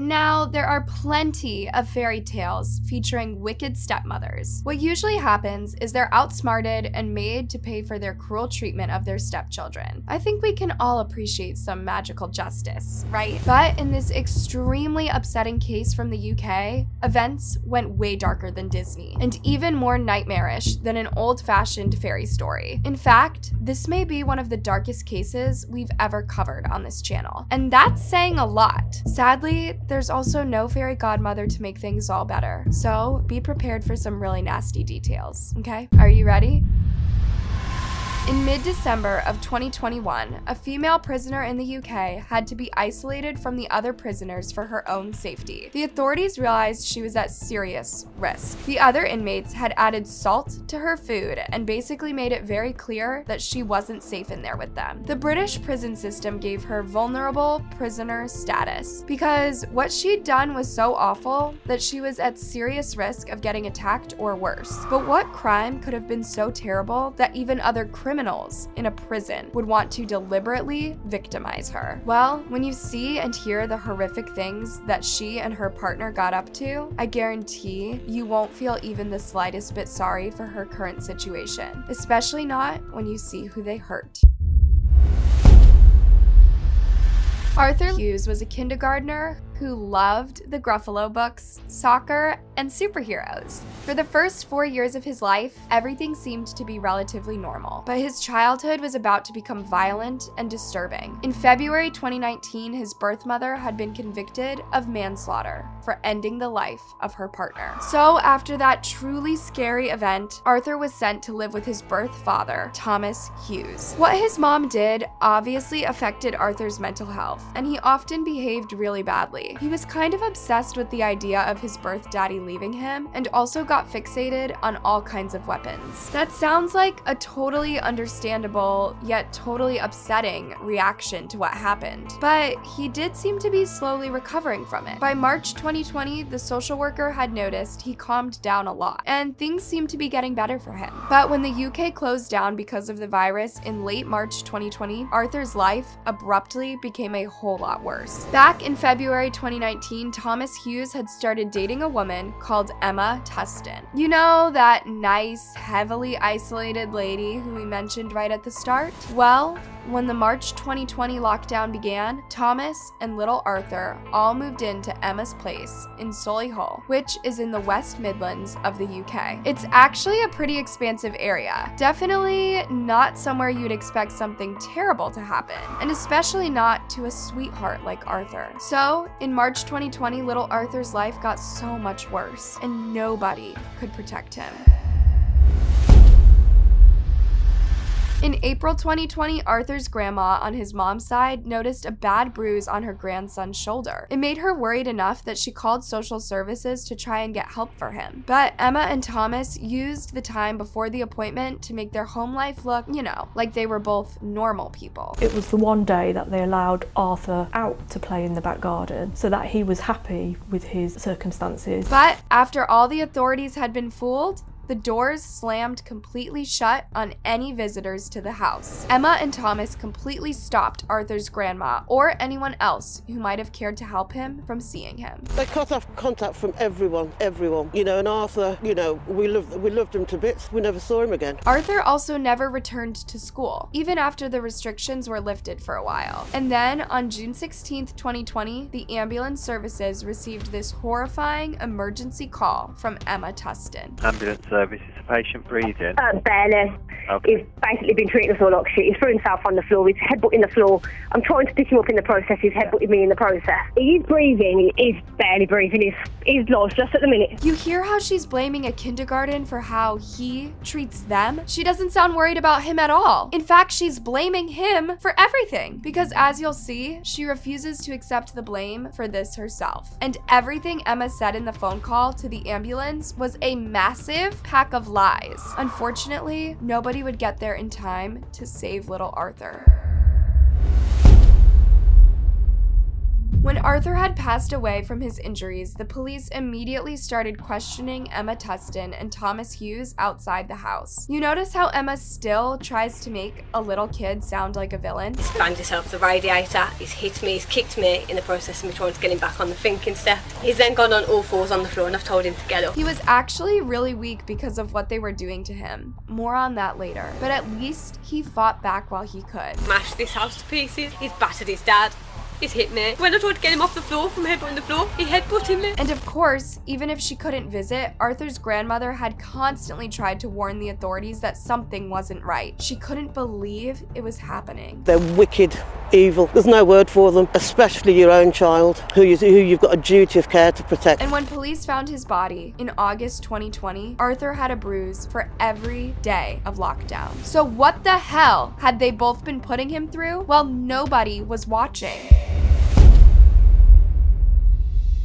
Now, there are plenty of fairy tales featuring wicked stepmothers. What usually happens is they're outsmarted and made to pay for their cruel treatment of their stepchildren. I think we can all appreciate some magical justice, right? But in this extremely upsetting case from the UK, events went way darker than Disney, and even more nightmarish than an old-fashioned fairy story. In fact, this may be one of the darkest cases we've ever covered on this channel, and that's saying a lot. Sadly, there's also no fairy godmother to make things all better, so be prepared for some really nasty details, okay? Are you ready? In mid-December of 2021, a female prisoner in the UK had to be isolated from the other prisoners for her own safety. The authorities realized she was at serious risk. The other inmates had added salt to her food and basically made it very clear that she wasn't safe in there with them. The British prison system gave her vulnerable prisoner status because what she'd done was so awful that she was at serious risk of getting attacked or worse. But what crime could have been so terrible that even other criminals in a prison would want to deliberately victimize her? Well, when you see and hear the horrific things that she and her partner got up to, I guarantee you won't feel even the slightest bit sorry for her current situation, especially not when you see who they hurt. Arthur Hughes was a kindergartner who loved the Gruffalo books, soccer, and superheroes. For the first 4 years of his life, everything seemed to be relatively normal, but his childhood was about to become violent and disturbing. In February 2019, his birth mother had been convicted of manslaughter for ending the life of her partner. So after that truly scary event, Arthur was sent to live with his birth father, Thomas Hughes. What his mom did obviously affected Arthur's mental health, and he often behaved really badly. He was kind of obsessed with the idea of his birth daddy leaving him, and also got fixated on all kinds of weapons. That sounds like a totally understandable, yet totally upsetting reaction to what happened, but he did seem to be slowly recovering from it. By March 2020, the social worker had noticed he calmed down a lot, and things seemed to be getting better for him. But when the UK closed down because of the virus in late March 2020, Arthur's life abruptly became a whole lot worse. Back in February 2019, Thomas Hughes had started dating a woman called Emma Tustin. You know, that nice, heavily isolated lady who we mentioned right at the start? Well, when the March 2020 lockdown began, Thomas and little Arthur all moved into Emma's place in Solihull, which is in the West Midlands of the UK. It's actually a pretty expansive area. Definitely not somewhere you'd expect something terrible to happen, and especially not to a sweetheart like Arthur. So, in March 2020, little Arthur's life got so much worse, and nobody could protect him. In April 2020, Arthur's grandma on his mom's side noticed a bad bruise on her grandson's shoulder. It made her worried enough that she called social services to try and get help for him. But Emma and Thomas used the time before the appointment to make their home life look, you know, like they were both normal people. It was the one day that they allowed Arthur out to play in the back garden so that he was happy with his circumstances. But after all the authorities had been fooled, the doors slammed completely shut on any visitors to the house. Emma and Thomas completely stopped Arthur's grandma or anyone else who might have cared to help him from seeing him. They cut off contact from everyone. You know, and Arthur, you know, we loved him to bits. We never saw him again. Arthur also never returned to school, even after the restrictions were lifted for a while. And then on June 16th, 2020, the ambulance services received this horrifying emergency call from Emma Tustin. Ambulance service, is the patient breathing? Barely. Okay. He's basically been treating us all like shit. He threw himself on the floor, he's headbutting the floor. I'm trying to pick him up in the process, he's headbutting me in the process. He's breathing, he's barely breathing, he's lost just at the minute. You hear how she's blaming a kindergarten for how he treats them? She doesn't sound worried about him at all. In fact, she's blaming him for everything. Because as you'll see, she refuses to accept the blame for this herself. And everything Emma said in the phone call to the ambulance was a massive pack of lies. Unfortunately, nobody would get there in time to save little Arthur. When Arthur had passed away from his injuries, the police immediately started questioning Emma Tustin and Thomas Hughes outside the house. You notice how Emma still tries to make a little kid sound like a villain? He's banged himself the radiator, he's hit me, he's kicked me in the process of me trying to get him back on the thinking step. He's then gone on all fours on the floor and I've told him to get up. He was actually really weak because of what they were doing to him. More on that later. But at least he fought back while he could. Smashed this house to pieces, he's battered his dad. He's hit me. When I tried to get him off the floor from headbutting the floor, he headbutted me. And of course, even if she couldn't visit, Arthur's grandmother had constantly tried to warn the authorities that something wasn't right. She couldn't believe it was happening. They're wicked, evil. There's no word for them, especially your own child, who you've got a duty of care to protect. And when police found his body in August 2020, Arthur had a bruise for every day of lockdown. So what the hell had they both been putting him through while nobody was watching?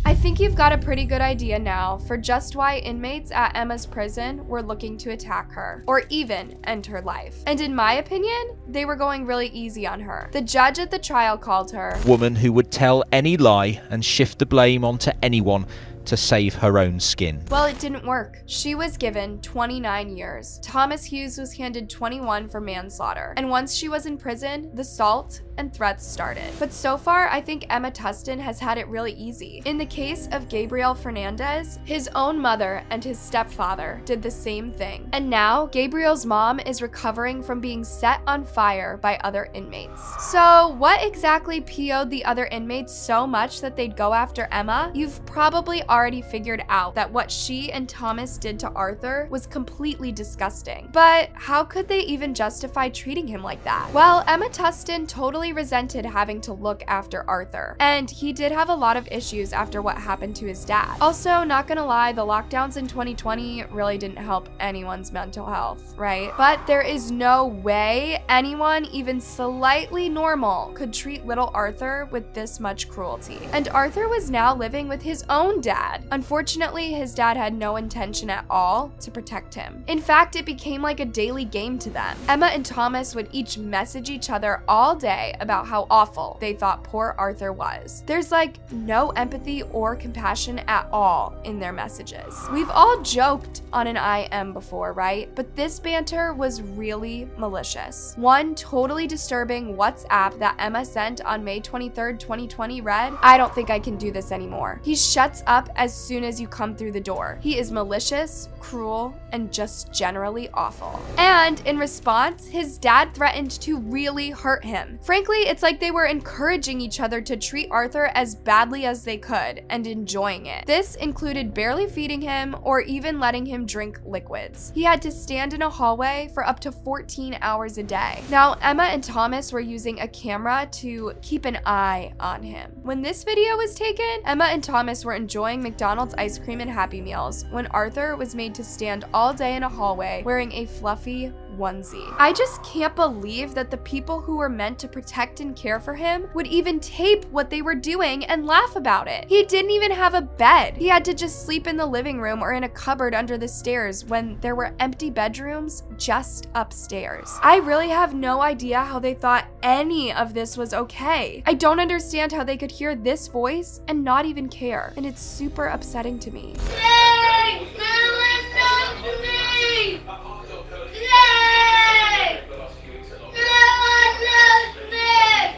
I think you've got a pretty good idea now for just why inmates at Emma's prison were looking to attack her, or even end her life. And in my opinion, they were going really easy on her. The judge at the trial called her woman who would tell any lie and shift the blame onto anyone to save her own skin. Well, it didn't work. She was given 29 years. Thomas Hughes was handed 21 for manslaughter. And once she was in prison, the assault and threats started. But so far, I think Emma Tustin has had it really easy. In the case of Gabriel Fernandez, his own mother and his stepfather did the same thing. And now, Gabriel's mom is recovering from being set on fire by other inmates. So, what exactly PO'd the other inmates so much that they'd go after Emma? You've probably already figured out that what she and Thomas did to Arthur was completely disgusting. But how could they even justify treating him like that? Well, Emma Tustin totally resented having to look after Arthur, and he did have a lot of issues after what happened to his dad. Also, not gonna lie, the lockdowns in 2020 really didn't help anyone's mental health, right? But there is no way anyone even slightly normal could treat little Arthur with this much cruelty. And Arthur was now living with his own dad. Unfortunately, his dad had no intention at all to protect him. In fact, it became like a daily game to them. Emma and Thomas would each message each other all day about how awful they thought poor Arthur was. There's like no empathy or compassion at all in their messages. We've all joked on an IM before, right? But this banter was really malicious. One totally disturbing WhatsApp that Emma sent on May 23rd, 2020 read, "I don't think I can do this anymore. He shuts up as soon as you come through the door. He is malicious, cruel, and just generally awful." And in response, his dad threatened to really hurt him. Frankly, it's like they were encouraging each other to treat Arthur as badly as they could and enjoying it. This included barely feeding him or even letting him drink liquids. He had to stand in a hallway for up to 14 hours a day. Now, Emma and Thomas were using a camera to keep an eye on him. When this video was taken, Emma and Thomas were enjoying McDonald's ice cream and Happy Meals when Arthur was made to stand all day in a hallway wearing a fluffy onesie. I just can't believe that the people who were meant to protect and care for him would even tape what they were doing and laugh about it. He didn't even have a bed. He had to just sleep in the living room or in a cupboard under the stairs when there were empty bedrooms just upstairs. I really have no idea how they thought any of this was okay. I don't understand how they could hear this voice and not even care, and it's super upsetting to me.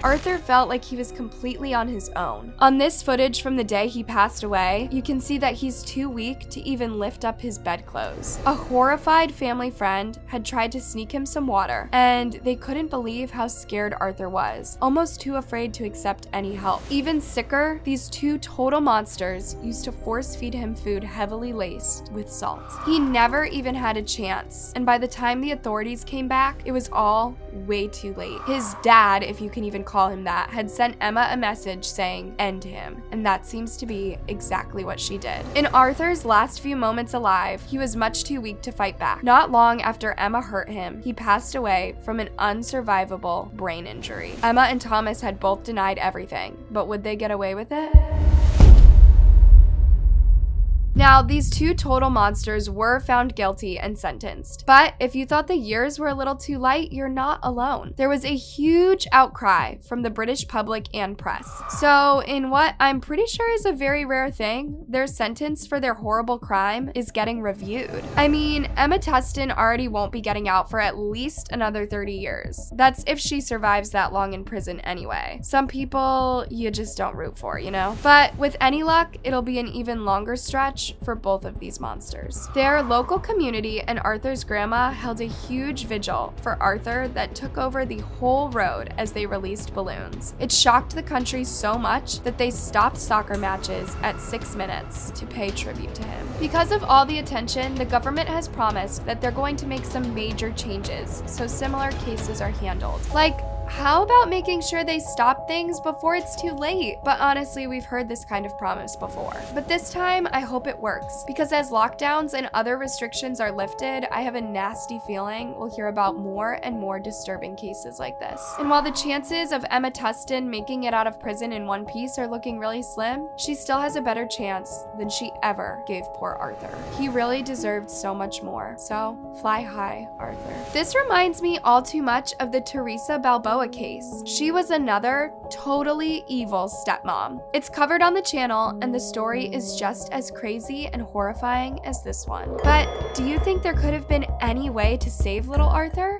Arthur felt like he was completely on his own. On this footage from the day he passed away, you can see that he's too weak to even lift up his bedclothes. A horrified family friend had tried to sneak him some water, and they couldn't believe how scared Arthur was, almost too afraid to accept any help. Even sicker, these two total monsters used to force feed him food heavily laced with salt. He never even had a chance, and by the time the authorities came back, it was all way too late. His dad, if you can even call him that, had sent Emma a message saying, "End him," and that seems to be exactly what she did. In Arthur's last few moments alive, he was much too weak to fight back. Not long after Emma hurt him, he passed away from an unsurvivable brain injury. Emma and Thomas had both denied everything, but would they get away with it? Now, these two total monsters were found guilty and sentenced. But if you thought the years were a little too light, you're not alone. There was a huge outcry from the British public and press. So, in what I'm pretty sure is a very rare thing, their sentence for their horrible crime is getting reviewed. I mean, Emma Tustin already won't be getting out for at least another 30 years. That's if she survives that long in prison anyway. Some people you just don't root for, you know? But with any luck, it'll be an even longer stretch for both of these monsters. Their local community and Arthur's grandma held a huge vigil for Arthur that took over the whole road as they released balloons. It shocked the country so much that they stopped soccer matches at 6 minutes to pay tribute to him. Because of all the attention, the government has promised that they're going to make some major changes so similar cases are handled. Like, how about making sure they stop things before it's too late? But honestly, we've heard this kind of promise before. But this time, I hope it works, because as lockdowns and other restrictions are lifted, I have a nasty feeling we'll hear about more and more disturbing cases like this. And while the chances of Emma Tustin making it out of prison in one piece are looking really slim, she still has a better chance than she ever gave poor Arthur. He really deserved so much more. So, fly high, Arthur. This reminds me all too much of the Teresa Balboa case. She was another totally evil stepmom. It's covered on the channel, and the story is just as crazy and horrifying as this one. But do you think there could have been any way to save little Arthur?